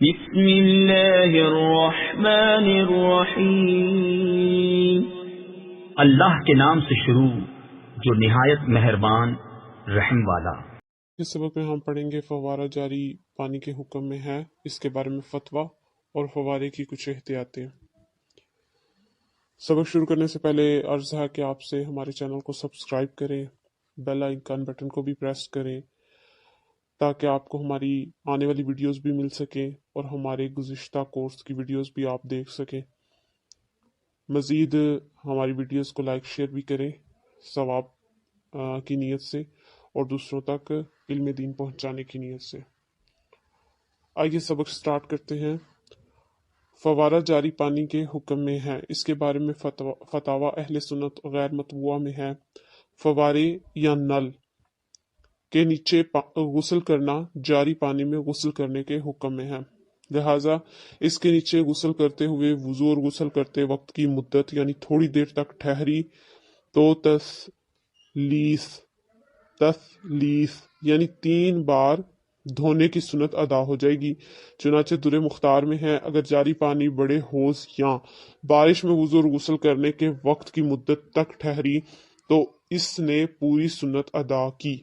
بسم اللہ الرحمن الرحیم۔ اللہ کے نام سے شروع جو نہایت مہربان رحم والا۔ اس سبق میں ہم پڑھیں گے فوارہ جاری پانی کے حکم میں ہے، اس کے بارے میں فتویٰ اور فوارے کی کچھ احتیاطیں۔ سبق شروع کرنے سے پہلے عرض ہے کہ آپ سے ہمارے چینل کو سبسکرائب کریں، بیل آئیکن بٹن کو بھی پریس کریں تاکہ آپ کو ہماری آنے والی ویڈیوز بھی مل سکیں اور ہمارے گزشتہ کورس کی ویڈیوز بھی آپ دیکھ سکیں۔ مزید ہماری ویڈیوز کو لائک شیئر بھی کریں ثواب کی نیت سے اور دوسروں تک علم دین پہنچانے کی نیت سے۔ آئیے سبق سٹارٹ کرتے ہیں۔ فوارہ جاری پانی کے حکم میں ہے، اس کے بارے میں فتاوی اہل سنت غیر متبوعہ میں ہے۔ فوارے یا نل کے نیچے غسل کرنا جاری پانی میں غسل کرنے کے حکم میں ہے، لہٰذا اس کے نیچے غسل کرتے ہوئے وضو اور غسل کرتے وقت کی مدت یعنی تھوڑی دیر تک ٹھہری تو تثلیث یعنی 3 بار دھونے کی سنت ادا ہو جائے گی۔ چنانچہ در مختار میں ہے، اگر جاری پانی بڑے حوض یا بارش میں وضو اور غسل کرنے کے وقت کی مدت تک ٹھہری تو اس نے پوری سنت ادا کی۔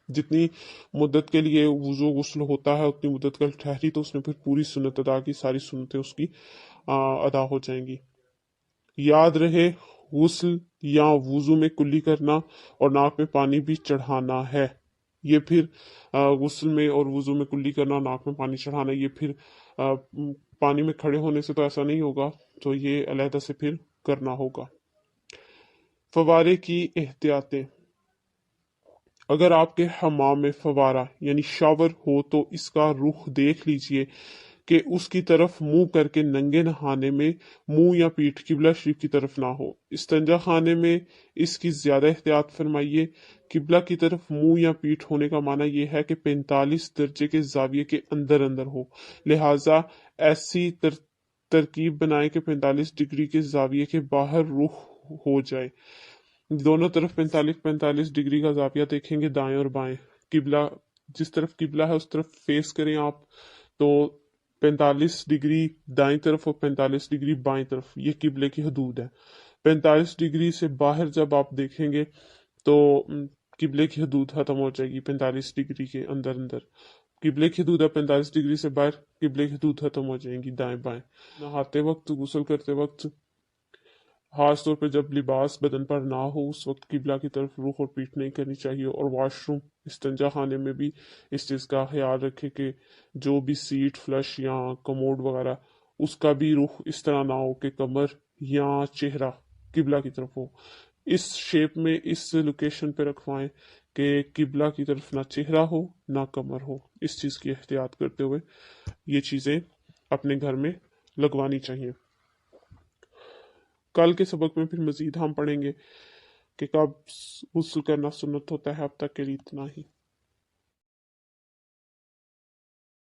جتنی مدت کے لیے وضو غسل ہوتا ہے اتنی مدت کا ٹھہری تو اس نے پھر پوری سنت ادا کی، ساری سنتیں اس کی ادا ہو جائیں گی۔ یاد رہے غسل یا وضو میں کلی کرنا اور ناک میں پانی بھی چڑھانا ہے۔ یہ پھر غسل میں اور وضو میں کلی کرنا اور ناک میں پانی چڑھانا، یہ پھر پانی میں کھڑے ہونے سے تو ایسا نہیں ہوگا، تو یہ علیحدہ سے پھر کرنا ہوگا۔ فوارے کی احتیاطیں۔ اگر آپ کے حمام میں فوارہ یعنی شاور ہو تو اس کا رخ دیکھ لیجئے کہ اس کی طرف منہ کر کے ننگے نہانے میں منہ یا پیٹھ قبلہ شریف کی طرف نہ ہو۔ استنجا خانے میں اس کی زیادہ احتیاط فرمائیے۔ قبلہ کی طرف منہ یا پیٹھ ہونے کا معنی یہ ہے کہ 45 درجے کے زاویے کے اندر اندر ہو، لہٰذا ایسی ترکیب بنائیں کہ 45 ڈگری کے زاویے کے باہر رخ ہو جائے۔ دونوں طرف 45 ڈگری کا زاویہ دیکھیں گے، دائیں اور بائیں۔ قبلہ جس طرف قبلہ ہے اس طرف فیس کریں آپ، تو 45 ڈگری دائیں طرف اور 45 ڈگری بائیں طرف، یہ قبلے کی حدود ہے۔ 45 ڈگری سے باہر جب آپ دیکھیں گے تو قبلے کی حدود ختم ہو جائے گی، 45 ڈگری کے اندر اندر قبلے کی حدود ہے، 45 ڈگری سے باہر قبلے کی حدود ختم ہو جائیں گی، دائیں بائیں۔ نہاتے وقت، غسل کرتے وقت، خاص طور پہ جب لباس بدن پر نہ ہو اس وقت قبلہ کی طرف رخ اور پیٹھ نہیں کرنی چاہیے۔ اور واش روم، استنجا خانے میں بھی اس چیز کا خیال رکھے کہ جو بھی سیٹ، فلش یا کموڈ وغیرہ، اس کا بھی رخ اس طرح نہ ہو کہ کمر یا چہرہ قبلہ کی طرف ہو۔ اس شیپ میں، اس لوکیشن پہ رکھوائیں کہ قبلہ کی طرف نہ چہرہ ہو نہ کمر ہو۔ اس چیز کی احتیاط کرتے ہوئے یہ چیزیں اپنے گھر میں لگوانی چاہیے۔ کل کے سبق میں پھر مزید ہم پڑھیں گے کہ کب غسل کرنا سنت ہوتا ہے۔ اب تک کے لیے اتنا ہی۔